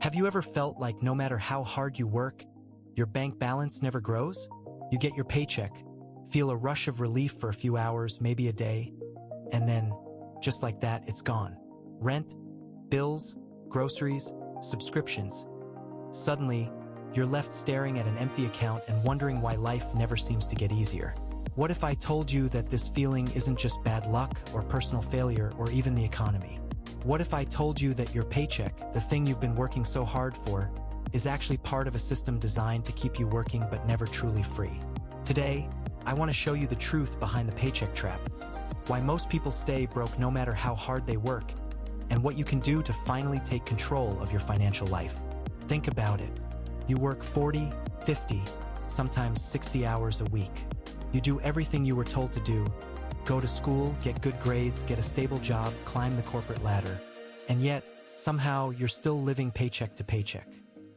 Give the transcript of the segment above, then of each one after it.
Have you ever felt like no matter how hard you work, your bank balance never grows? You get your paycheck, feel a rush of relief for a few hours, maybe a day, and then, just like that, it's gone. Rent, bills, groceries, subscriptions. Suddenly, you're left staring at an empty account and wondering why life never seems to get easier. What if I told you that this feeling isn't just bad luck or personal failure or even the economy? What if I told you that your paycheck, the thing you've been working so hard for, is actually part of a system designed to keep you working but never truly free? Today, I want to show you the truth behind the paycheck trap, why most people stay broke no matter how hard they work, and what you can do to finally take control of your financial life. Think about it. You work 40, 50, sometimes 60 hours a week. You do everything you were told to do. Go to school, get good grades, get a stable job, climb the corporate ladder. And yet, somehow, you're still living paycheck to paycheck.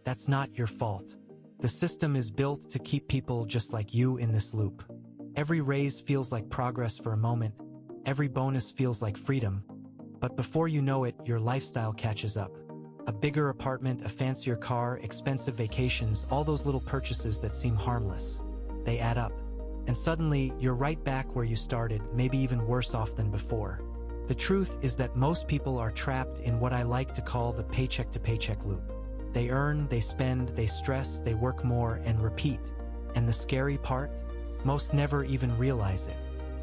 That's not your fault. The system is built to keep people just like you in this loop. Every raise feels like progress for a moment. Every bonus feels like freedom. But before you know it, your lifestyle catches up. A bigger apartment, a fancier car, expensive vacations, all those little purchases that seem harmless. They add up. And suddenly, you're right back where you started, maybe even worse off than before. The truth is that most people are trapped in what I like to call the paycheck-to-paycheck loop. They earn, they spend, they stress, they work more, and repeat. And the scary part? Most never even realize it.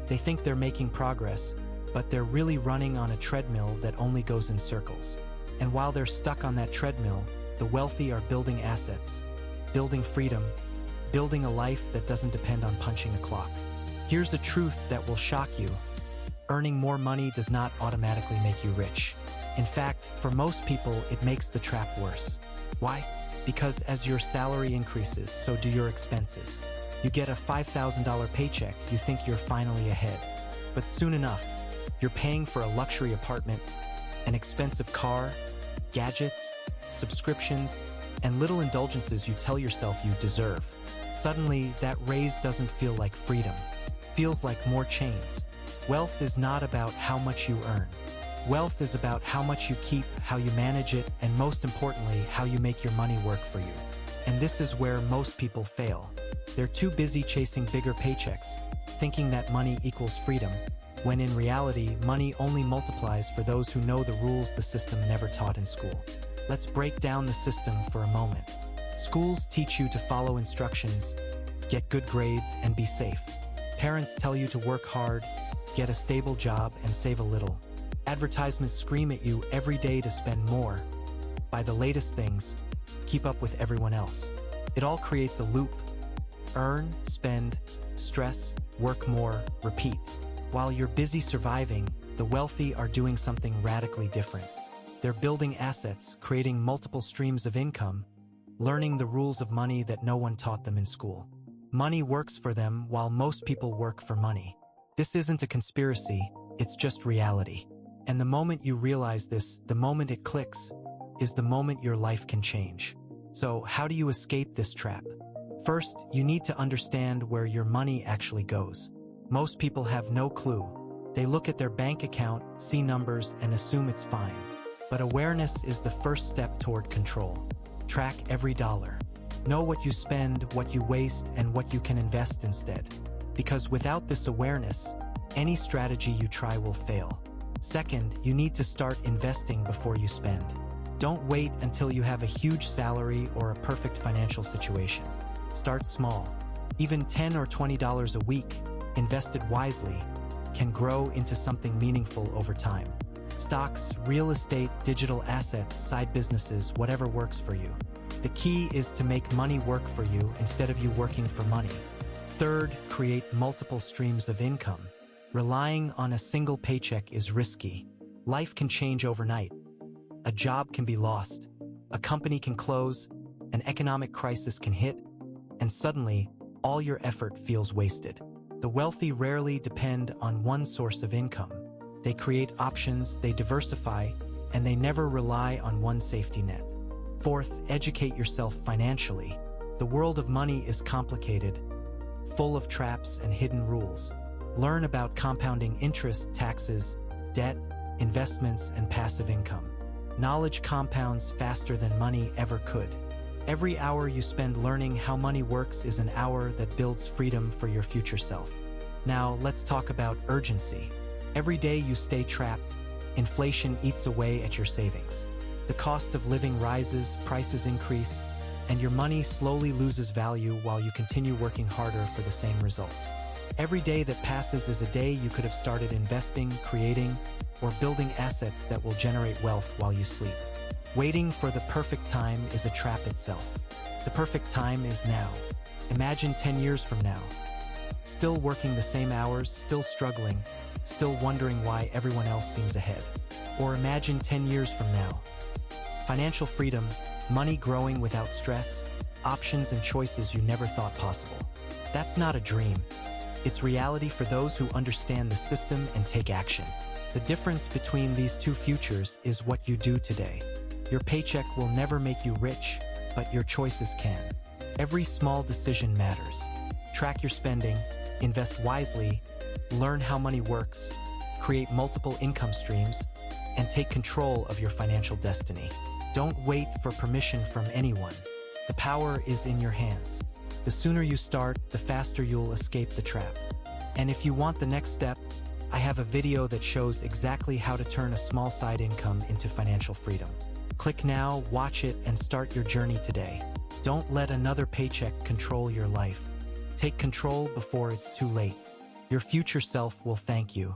They think they're making progress, but they're really running on a treadmill that only goes in circles. And while they're stuck on that treadmill, the wealthy are building assets, building freedom, building a life that doesn't depend on punching a clock. Here's a truth that will shock you. Earning more money does not automatically make you rich. In fact, for most people, it makes the trap worse. Why? Because as your salary increases, so do your expenses. You get a $5,000 paycheck, you think you're finally ahead. But soon enough, you're paying for a luxury apartment, an expensive car, gadgets, subscriptions, and little indulgences you tell yourself you deserve. Suddenly, that raise doesn't feel like freedom. It feels like more chains. Wealth is not about how much you earn. Wealth is about how much you keep, how you manage it, and most importantly, how you make your money work for you. And this is where most people fail. They're too busy chasing bigger paychecks, thinking that money equals freedom, when in reality, money only multiplies for those who know the rules the system never taught in school. Let's break down the system for a moment. Schools teach you to follow instructions, get good grades, and be safe. Parents tell you to work hard, get a stable job, and save a little. Advertisements scream at you every day to spend more. Buy the latest things, keep up with everyone else. It all creates a loop. Earn, spend, stress, work more, repeat. While you're busy surviving, the wealthy are doing something radically different. They're building assets, creating multiple streams of income, learning the rules of money that no one taught them in school. Money works for them while most people work for money. This isn't a conspiracy, it's just reality. And the moment you realize this, the moment it clicks, is the moment your life can change. So how do you escape this trap? First, you need to understand where your money actually goes. Most people have no clue. They look at their bank account, see numbers, and assume it's fine. But awareness is the first step toward control. Track every dollar. Know what you spend, what you waste, and what you can invest instead. Because without this awareness, any strategy you try will fail. Second, you need to start investing before you spend. Don't wait until you have a huge salary or a perfect financial situation. Start small. Even $10 or $20 a week, invested wisely, can grow into something meaningful over time. Stocks, real estate, digital assets, side businesses, whatever works for you. The key is to make money work for you instead of you working for money. Third, create multiple streams of income. Relying on a single paycheck is risky. Life can change overnight. A job can be lost. A company can close. An economic crisis can hit. And suddenly, all your effort feels wasted. The wealthy rarely depend on one source of income. They create options, they diversify, and they never rely on one safety net. Fourth, educate yourself financially. The world of money is complicated, full of traps and hidden rules. Learn about compounding interest, taxes, debt, investments, and passive income. Knowledge compounds faster than money ever could. Every hour you spend learning how money works is an hour that builds freedom for your future self. Now, let's talk about urgency. Every day you stay trapped, inflation eats away at your savings. The cost of living rises, prices increase, and your money slowly loses value while you continue working harder for the same results. Every day that passes is a day you could have started investing, creating, or building assets that will generate wealth while you sleep. Waiting for the perfect time is a trap itself. The perfect time is now. Imagine 10 years from now. Still working the same hours, still struggling, still wondering why everyone else seems ahead. Or imagine 10 years from now. Financial freedom, money growing without stress, options and choices you never thought possible. That's not a dream. It's reality for those who understand the system and take action. The difference between these two futures is what you do today. Your paycheck will never make you rich, but your choices can. Every small decision matters. Track your spending, invest wisely, learn how money works, create multiple income streams, and take control of your financial destiny. Don't wait for permission from anyone. The power is in your hands. The sooner you start, the faster you'll escape the trap. And if you want the next step, I have a video that shows exactly how to turn a small side income into financial freedom. Click now, watch it, and start your journey today. Don't let another paycheck control your life. Take control before it's too late. Your future self will thank you.